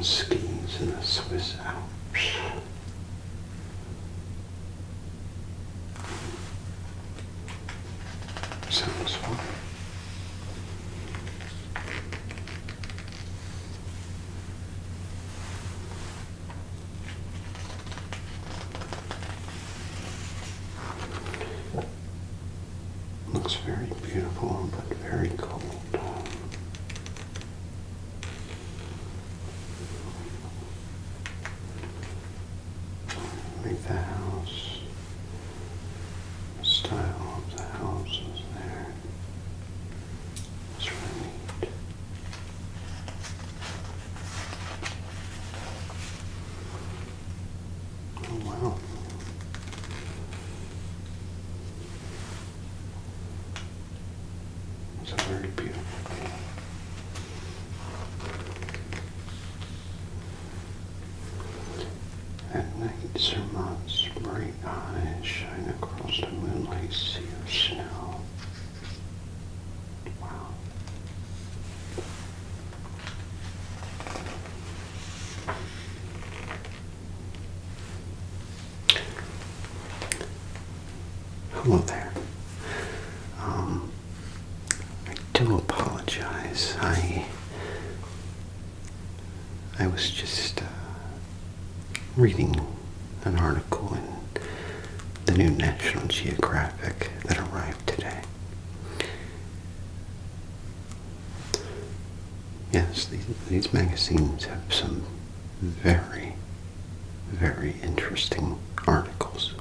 skis in the Swiss Alps. Sounds fun. Looks very beautiful, but very cold. Like the house, the style of the house is there. It's really neat. Oh wow. It's a very beautiful day. At night, Zermatt's bright eyes shine across the moonlight sea of snow. Wow. Hello there. I do apologize. I was just reading an article in the new National Geographic that arrived today. Yes, these magazines have some very, very interesting articles.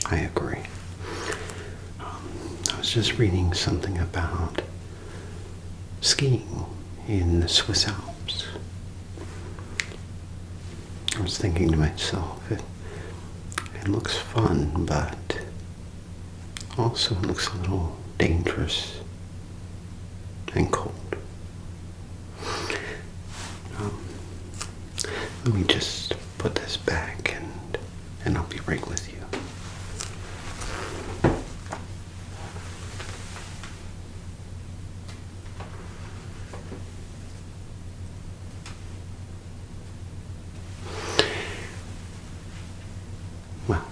I agree. I was just reading something about skiing in the Swiss Alps. I was thinking to myself, it looks fun, but also it looks a little dangerous and cold. Let me just put this back and I'll be right with you. Well,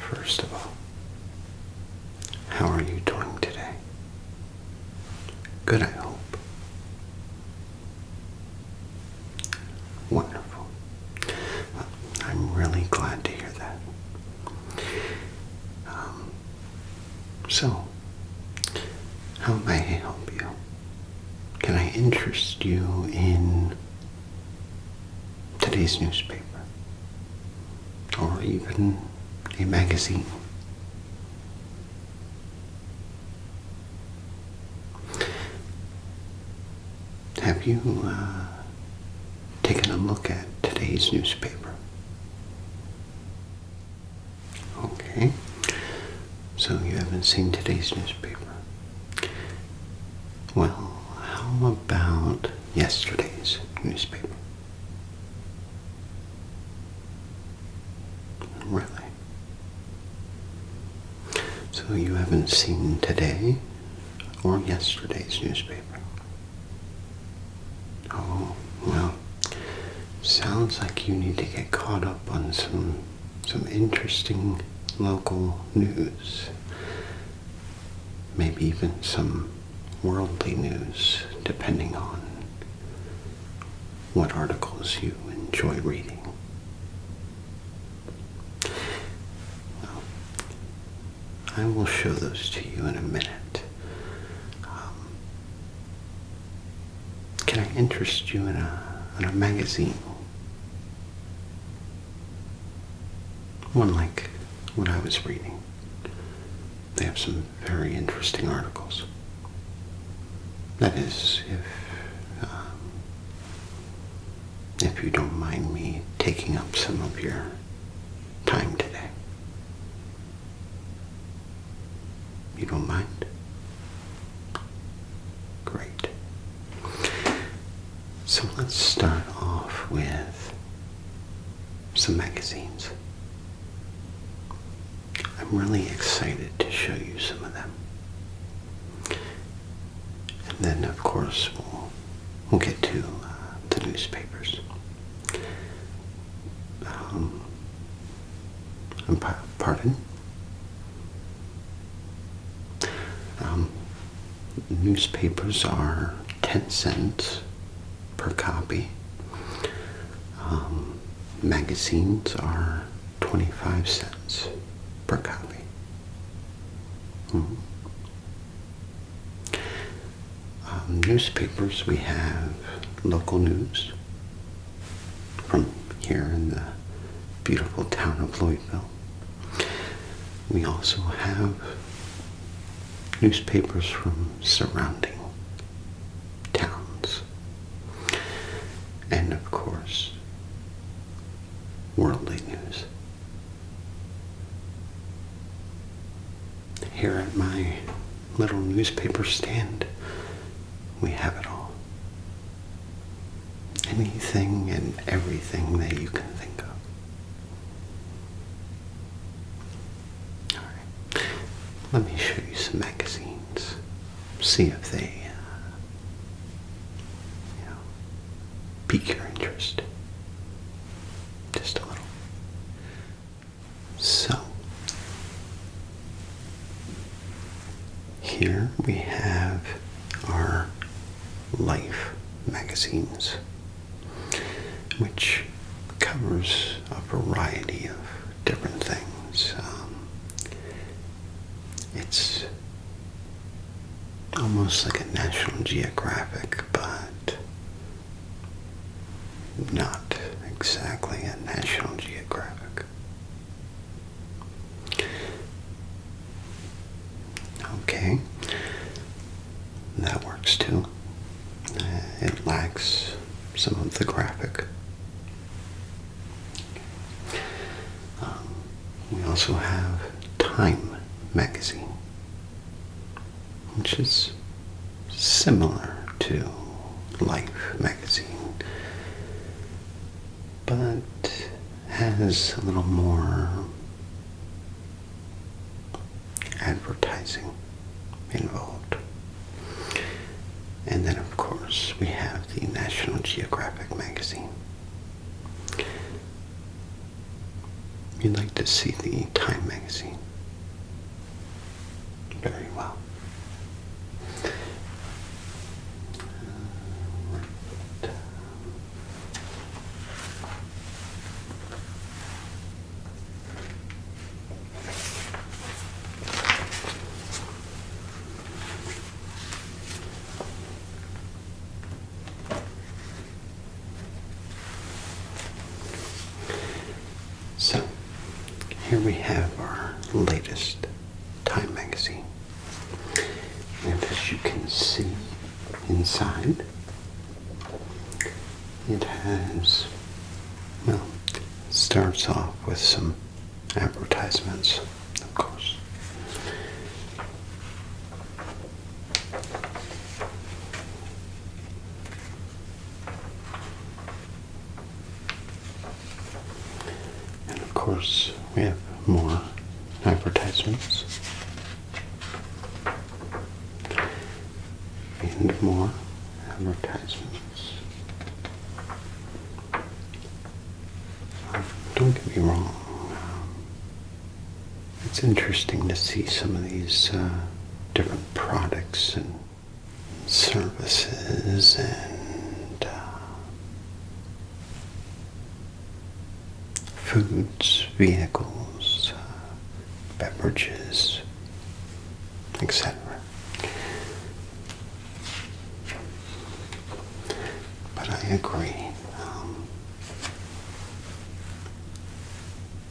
first of all, how are you doing today? Good, I hope. Wonderful. Well, I'm really glad to hear that. So, how may I help you? Can I interest you in today's newspaper? Or even a magazine? Have you taken a look at today's newspaper? Okay, so you haven't seen today's newspaper. Well, how about yesterday's newspaper? Really? So you haven't seen today or yesterday's newspaper? Oh, well, sounds like you need to get caught up on some interesting local news. Maybe even some worldly news, depending on what articles you enjoy reading. Well, I will show those to you in a minute. Can I interest you in a magazine? One like what I was reading. They have some very interesting articles. That is, if you don't mind me taking up some of your time today. You don't mind? Great. So let's start off with some magazines. I'm really excited to show you some of them. And then, of course, we'll get to the newspapers. Pardon? Newspapers are 10 cents per copy. Magazines are 25 cents per copy. Newspapers, we have local news from here in the beautiful town of Lloydville. We also have newspapers from surrounding towns. And of course, worldly news. Here at my little newspaper stand, we have it all. Anything and everything that you can think of. Alright, let me show you some magazines. See if they pique your interest. Just a little. So, here we have our Life magazines, which covers a variety of different things. It's almost like a National Geographic, but not exactly a National Geographic. Okay, that works too. It lacks some of the graphic. We also have Time magazine, which is similar to Life magazine, but has a little more advertising involved. And then, of course, we have the National Geographic magazine. You'd like to see the Time magazine? Very well. So, here we have our latest Time magazine. And as you can see inside, it has, well, it starts off with some advertisements, of course. Of course, we have more advertisements and more advertisements. Don't get me wrong, it's interesting to see some of these different products and services and foods, vehicles, beverages, etc. But I agree.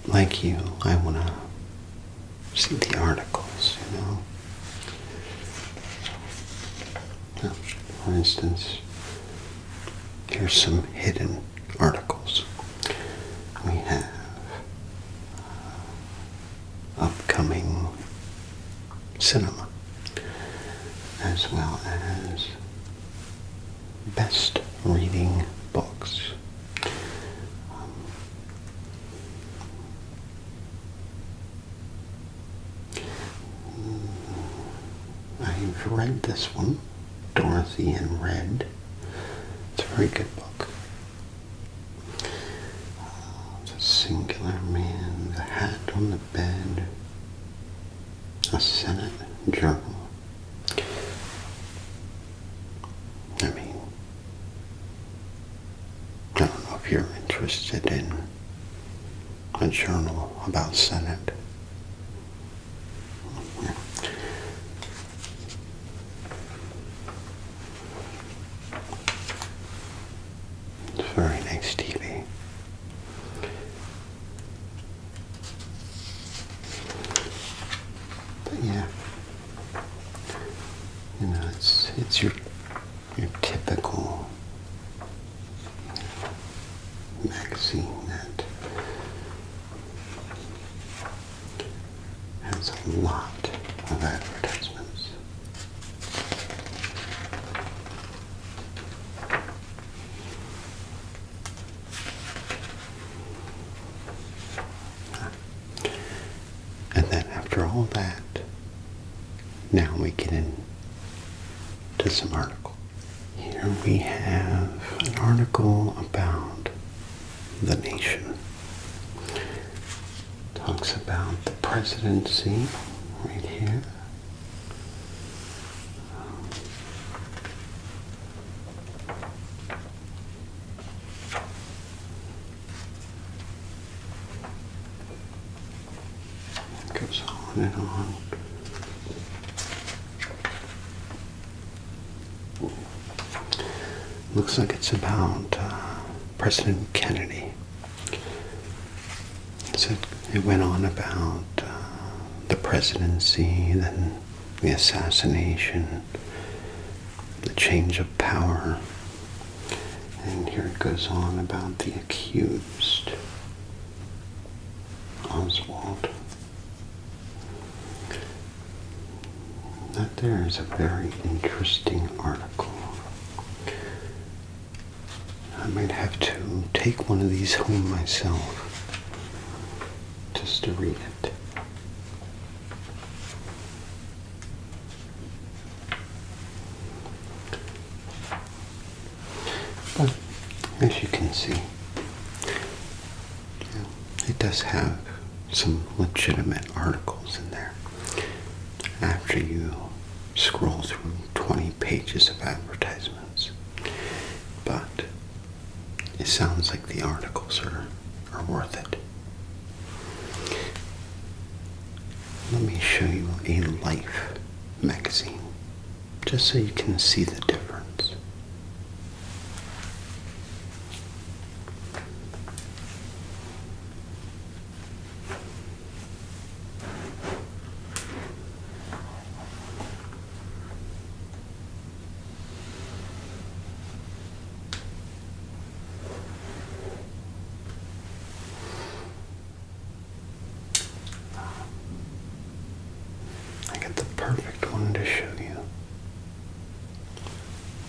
Like you, I want to see the articles, you know. Now, for instance, here's some hidden articles. We have upcoming cinema, as well as best reading books. I've read this one, Dorothy in Red. It's a very good book. singular man, the hat on the bed, a Senate journal. I mean, I don't know if you're interested in a journal about Senate. It's very nice TV. But yeah, you know, it's your typical magazine that has a lot of advertisements. And then after all that, now we get into some articles. Here we have an article about the nation. Talks about the presidency right here. It goes on and on. Looks like it's about President Kennedy. So it went on about the presidency, then the assassination, the change of power, and here it goes on about the accused, Oswald. That there is a very interesting article. I might have to take one of these home myself just to read it. But as you can see, it does have some legitimate articles in there. After you scroll through 20 pages of advertisements. But it sounds like the articles are worth it. Let me show you a Life magazine, just so you can see the difference. Perfect one to show you.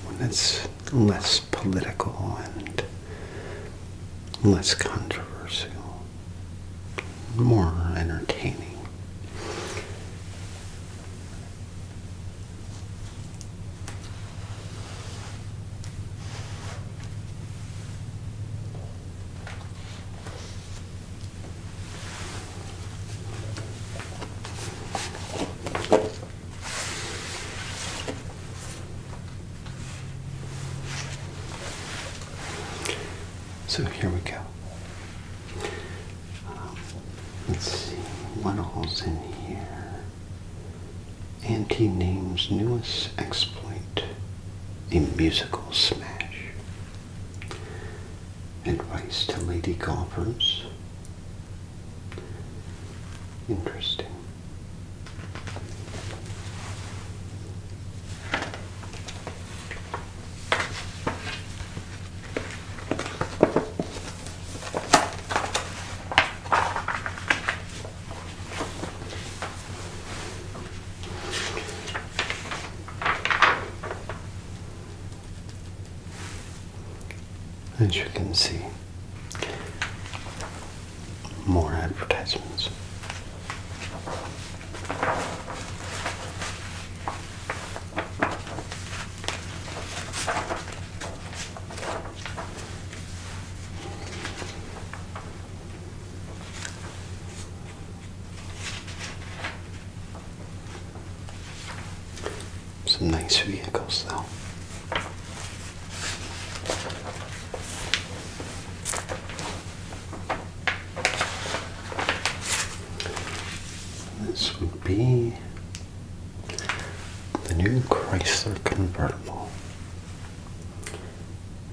One that's less political and less controversial, more entertaining. So here we go. Let's see what all's in here. Auntie names newest exploit a musical smash. Advice to lady golfers. Interesting. As you can see, more advertisements.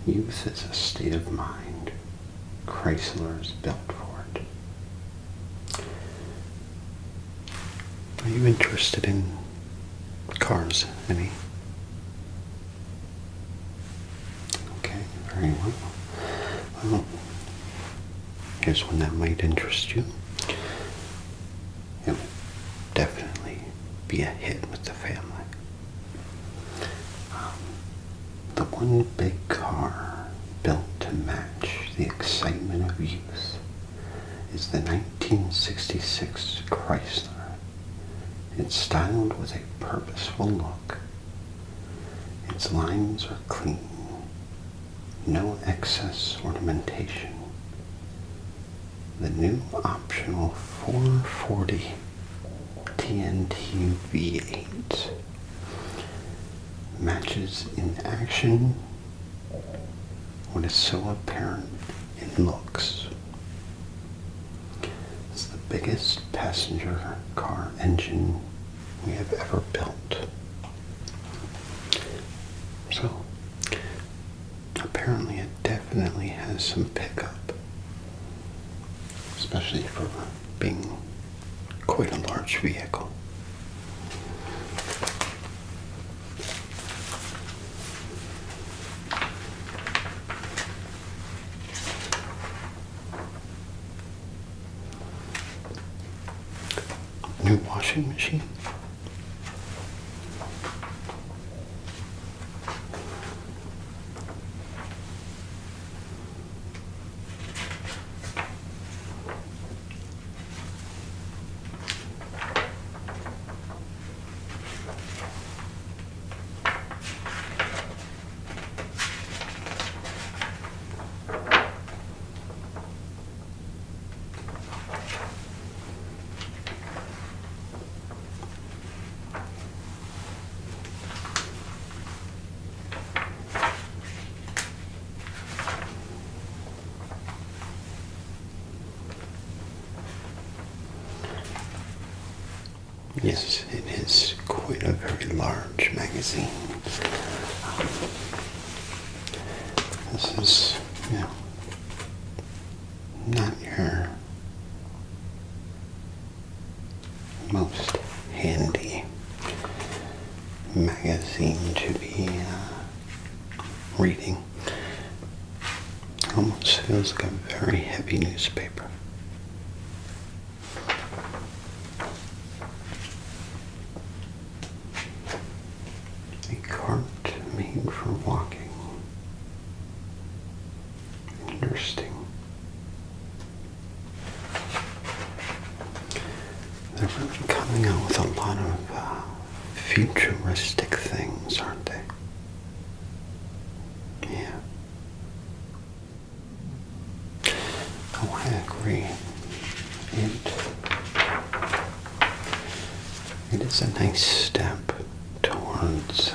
Youth is a state of mind. Chrysler is built for it. Are you interested in cars, any? Okay, very well. Well, here's one that might interest you. It would definitely be a hit with the family. The one big car built to match the excitement of youth is the 1966 Chrysler. It's styled with a purposeful look. Its lines are clean. No excess ornamentation. The new optional 440 TNT V8 matches in action what is so apparent in looks. It's the biggest passenger car engine we have ever built. So, apparently it definitely has some pickup, especially for being quite a large vehicle. New washing machine. Yes, it is quite a very large magazine. This is, not your most handy magazine to be reading. Almost feels like a very heavy newspaper. A cart made for walking. Interesting. They're really coming out with a lot of futuristic things, aren't they? Yeah. Oh, I agree. It is a nice step towards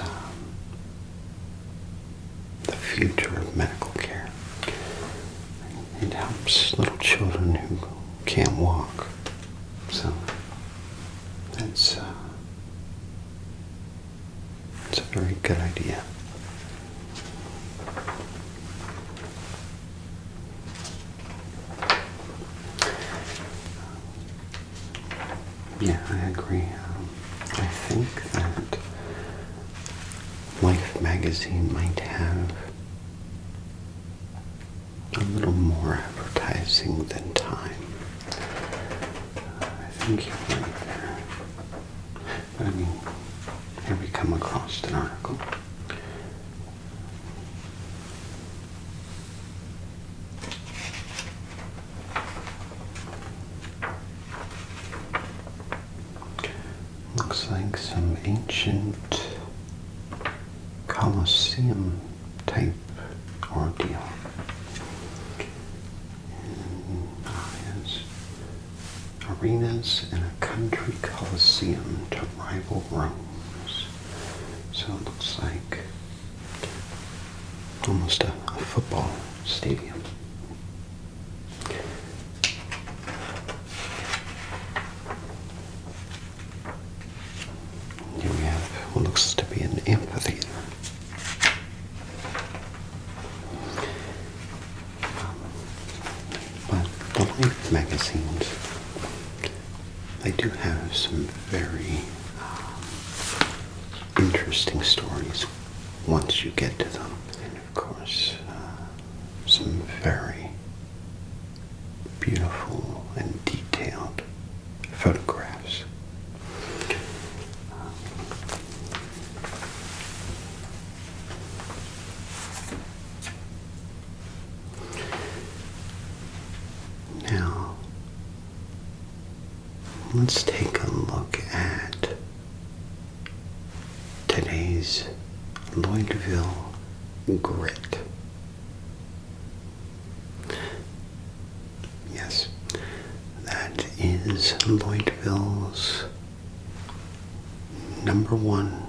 the future of medical care. It helps little children who can't walk. So it's a very good idea. Yeah, I agree. I think that Life magazine might have a little more advertising than Time. I think you're right there. But I mean, here we come across an article. Looks like some ancient Colosseum type ordeal. Yes. Arenas in a country Colosseum to rival Rome's. So it looks like almost a football stadium. Here we have what looks to be an amphitheater. Lloyd's magazines, they do have some very interesting stories once you get to them. And of course, some very beautiful and detailed photographs. Now, let's take a look at today's Lloydville grit. Yes, that is Lloydville's #1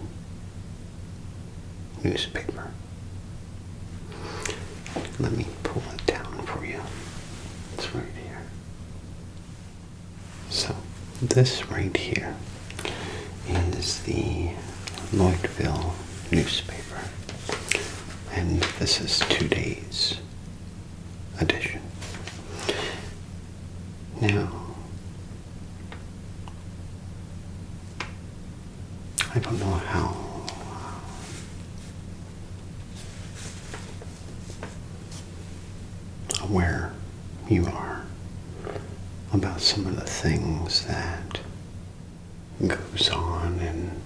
newspaper. Let me pull it down for you. It's right here. So, this right here is the Lloydville newspaper, and this is today's edition. Now, I don't know how aware you are about some of the things that goes on and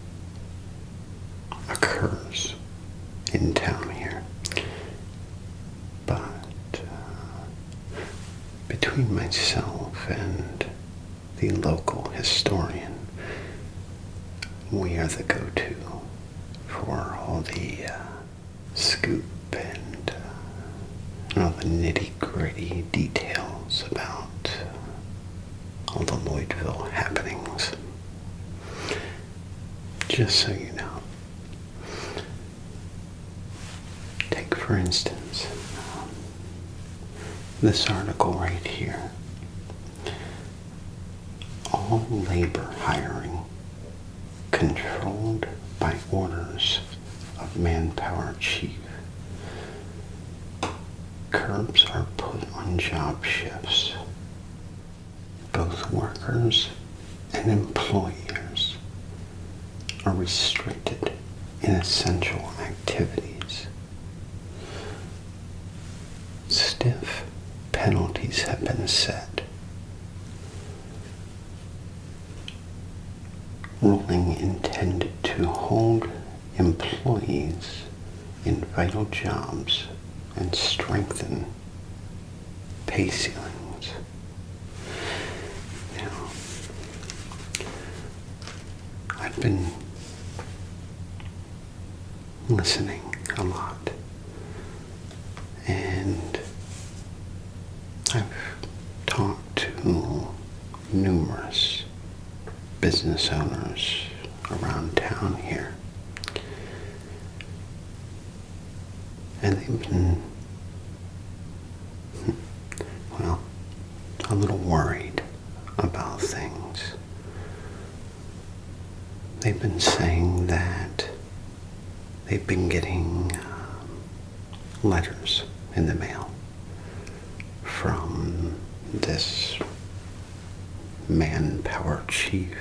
occurs in town here, but between myself and the local historian, we are the go-to for all the scoop and all the nitty-gritty details about all the Lloydville happenings. Just so you know. Take, for instance, this article right here. All labor hiring controlled by orders of manpower chief. Curbs are put on job shifts. Both workers and employers are restricted in essential activities. Stiff penalties have been set. Ruling intended to hold employees in vital jobs and strengthen pay ceilings. Now, I've been listening a lot, and I've talked to numerous business owners around town here, and they've been, well, a little worried about things. They've been saying that they've been getting letters in the mail from this manpower chief,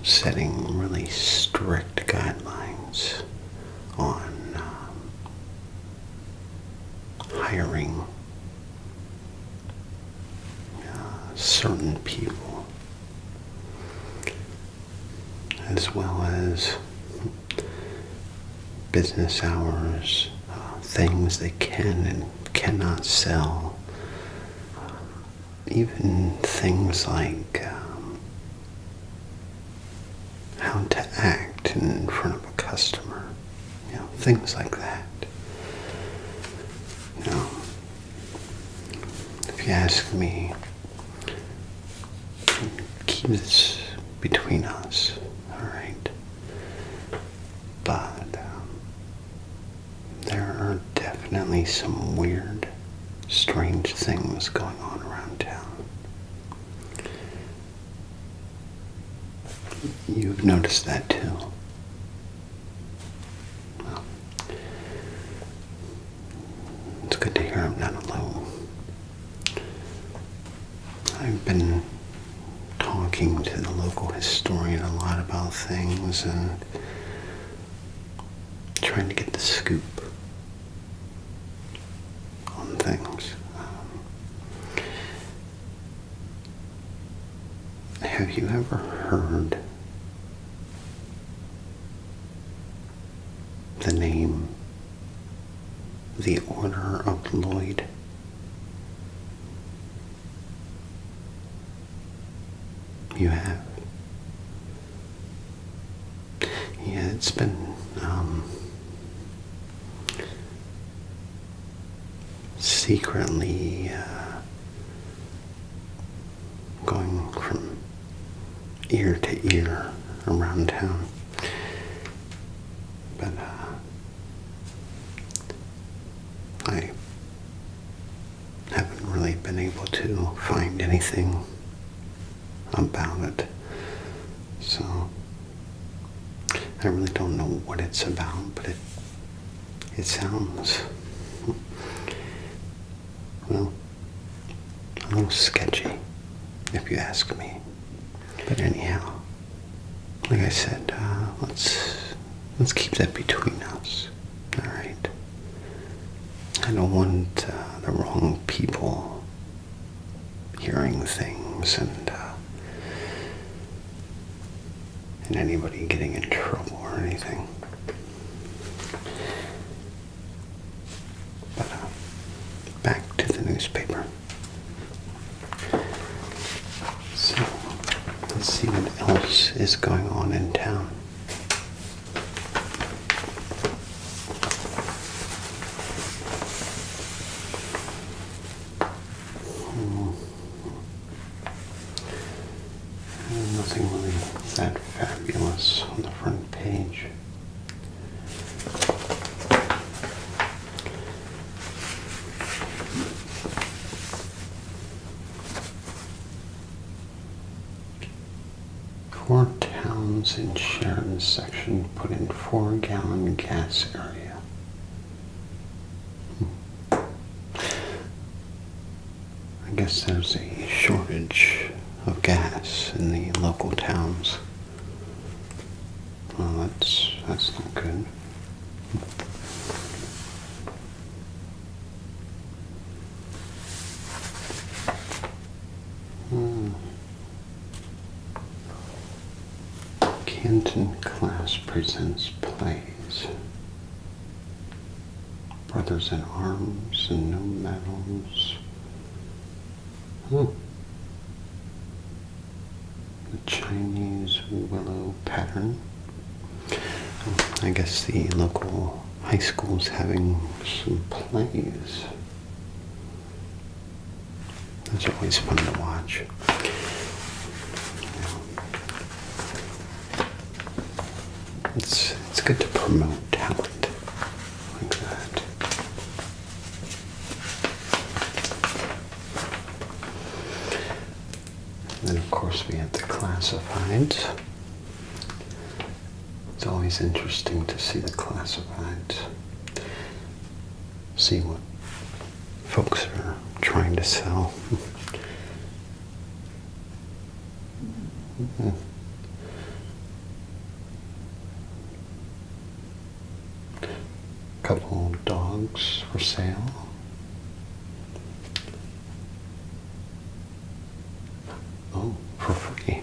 setting really strict guidelines on hiring certain people, as well as business hours, things they can and cannot sell, even things like how to act in front of a customer, things like that. If you ask me, keep this between us, all right? But there are definitely some weird, strange things going on around town. You've noticed that too. Well, it's good to hear I'm not alone. I've been talking to the local historian a lot about things and trying to get the scoop on things. Have you ever heard the name, the Order of Lloyd? You have? Yeah, it's been secretly going from ear to ear around town. But I haven't really been able to find anything about it. So I really don't know what it's about, but it sounds, well, a little sketchy, if you ask me. But anyhow, like I said, let's keep that between us. All right. I don't want the wrong people hearing things and anybody getting in trouble or anything. But back to the newspaper. So let's see what else is going on in town. Nothing really that fabulous on the front page. Four towns in Sharon section put in 4-gallon gas area. I guess there's a shortage of gas in the local towns. Well, that's not good. Canton class presents plays. Brothers in Arms and No Medals. The Chinese willow pattern. I guess the local high school's having some plays. That's always fun to watch. It's good to promote talent like that. And then of course we have the classifieds. It's always interesting to see the classifieds. See what folks are trying to sell. Couple dogs for sale. Oh, for free.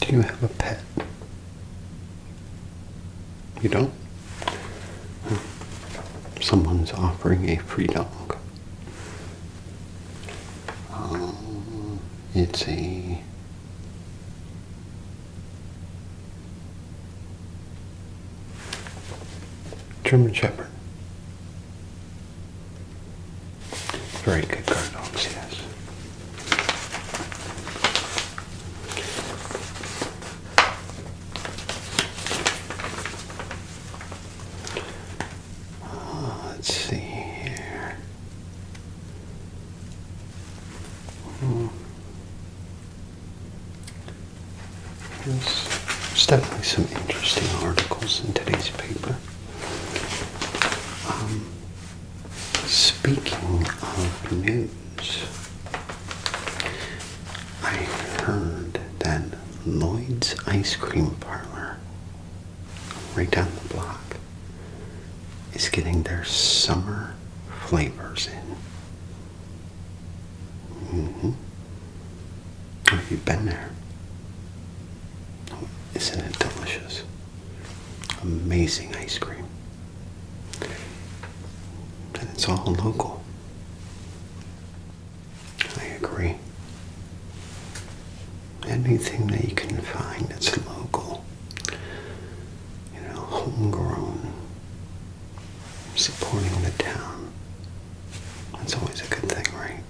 Do you have a pet? You don't? Someone's offering a free dog. It's a German Shepherd. Very good guard dogs, yes. Let's see here. There's definitely some interesting articles in today's paper. Speaking of news, I heard that Lloyd's Ice Cream Parlor, right down the block, is getting their summer flavors in. Have you been there? Oh, isn't it delicious? Amazing ice cream. And it's all local. I agree. Anything that you can find that's local, homegrown, supporting the town, that's always a good thing, right?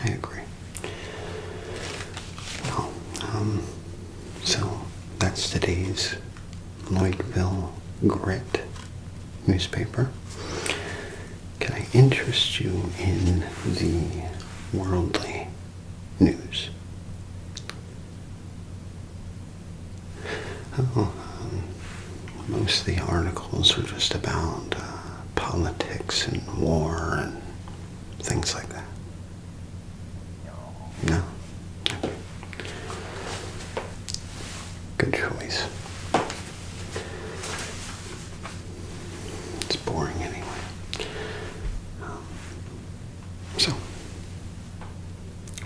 I agree. Well, so that's today's Lloydville Grit newspaper. Can I interest you in the worldly news? Most of the articles are just about politics and war and things like that. No? Okay. Good choice. It's boring anyway. So,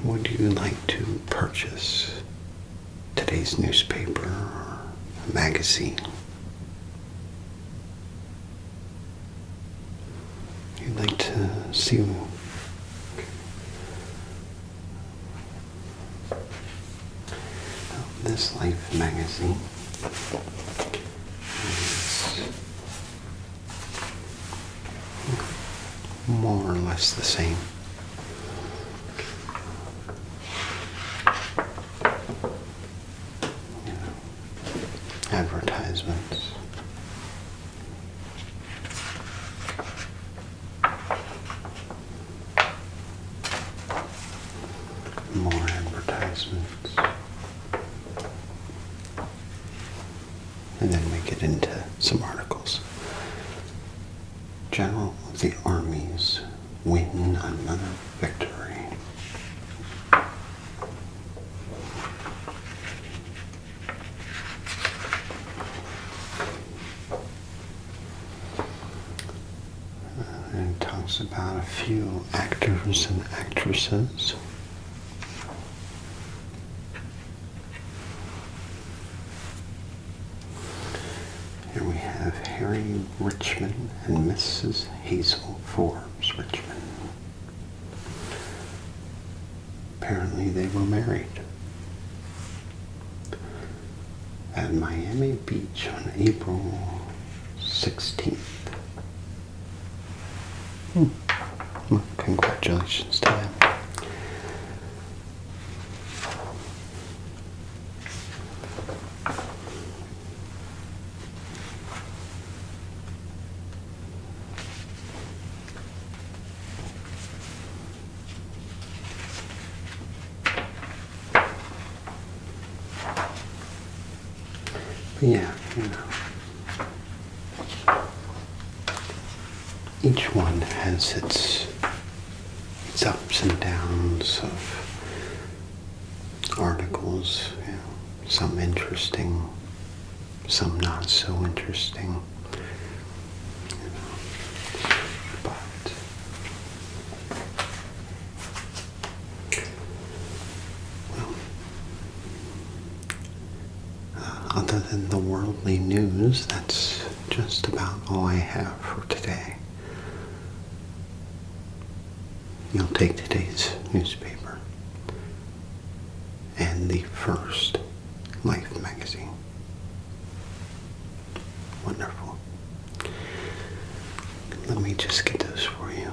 would you like to purchase today's newspaper or magazine? You'd like to see this Life magazine is more or less the same. Advertisements. More advertisements. And then we get into some articles. General of the Armies win another victory. And it talks about a few actors and actresses. Here we have Harry Richmond and Mrs. Hazel Forbes Richmond. Apparently they were married at Miami Beach on April 16th. Well, congratulations to them. But yeah, each one has its ups and downs of articles, some interesting, some not so interesting. But other than the worldly news, that's just about all I have for today. You'll take today's newspaper and the first Life magazine. Wonderful. Let me just get those for you.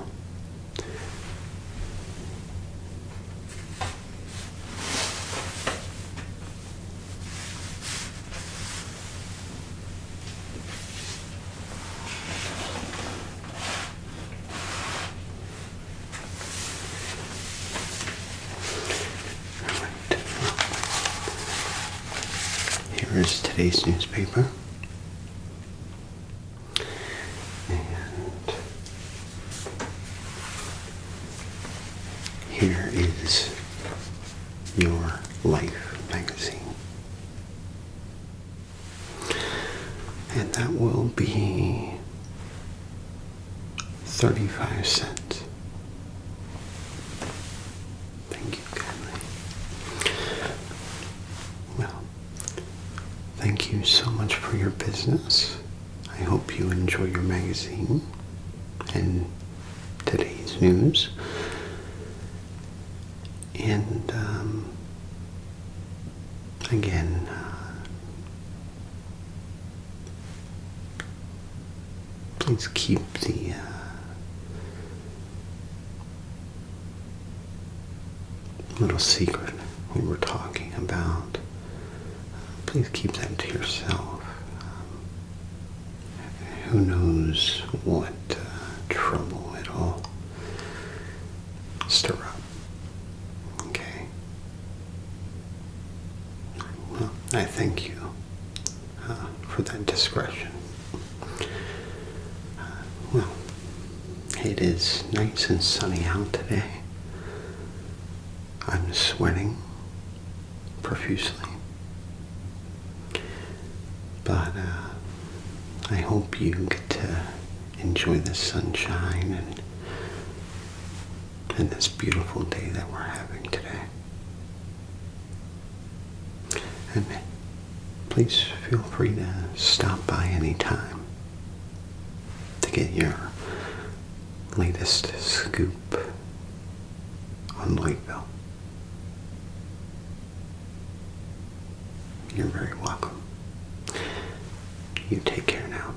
Here's today's newspaper. And here is And that will be 35 cents. Thank you kindly. Well, thank you so much for your business. I hope you enjoy your magazine and today's news. And again, please keep the little secret we were talking about. Please keep that to yourself. Who knows what trouble it'll stir up. Okay. Well, I thank you for that discretion. Well, it is nice and sunny out today. I'm sweating profusely. But I hope you get to enjoy the sunshine and this beautiful day that we're having today. And please feel free to stop by anytime to get your latest scoop on Lloydville. You're very welcome. You take care now.